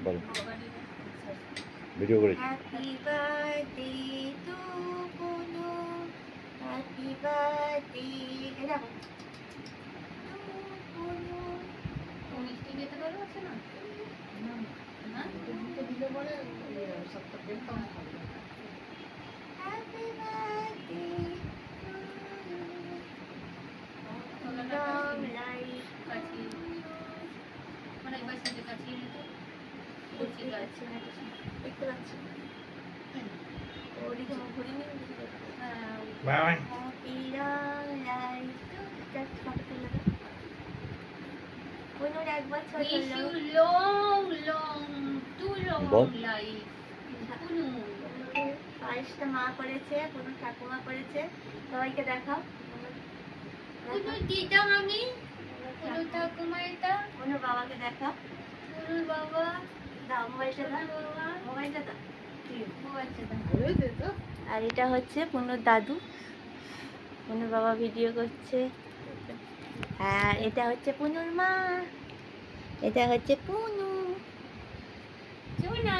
বলো ভিডিও করেছি। Happy birthday two পুনু, happy birthday. দেখো পুনু মিষ্টি খেতে ভালো আছে না? না দিলে পরে সবটা দেখতাম। Happy birthday to you, long life. মানে একবার সাথে কাছিয়ে নিত দেখতে পাচ্ছি না, দেখতে পাচ্ছি ওদিকে মুখ ঘুরিয়ে নিয়ে bye happy long life to just photo তুলে দাও। পুনুর 1 বছর Wish হলো। you long, too long ball. life. পুনু। পায়েসটা মা করেছে, পুনু ঠাকুমা করেছে, সবাইকে দেখাও। পুনু দিদা আমি, পুনু ঠাকুমা এটা, পুনুর বাবাকে দেখাও, পুনুর বাবা, দাও মোবাইলটা দাও, বাবা, মোবাইলটা দাও। মোবাইলটা দাও। আর এটা হচ্ছে পুনুর দাদু, পুনুর বাবা ভিডিও করছে। আর এটা হচ্ছে পুনুর মা, এটা হচ্ছে পুনু। চুনা।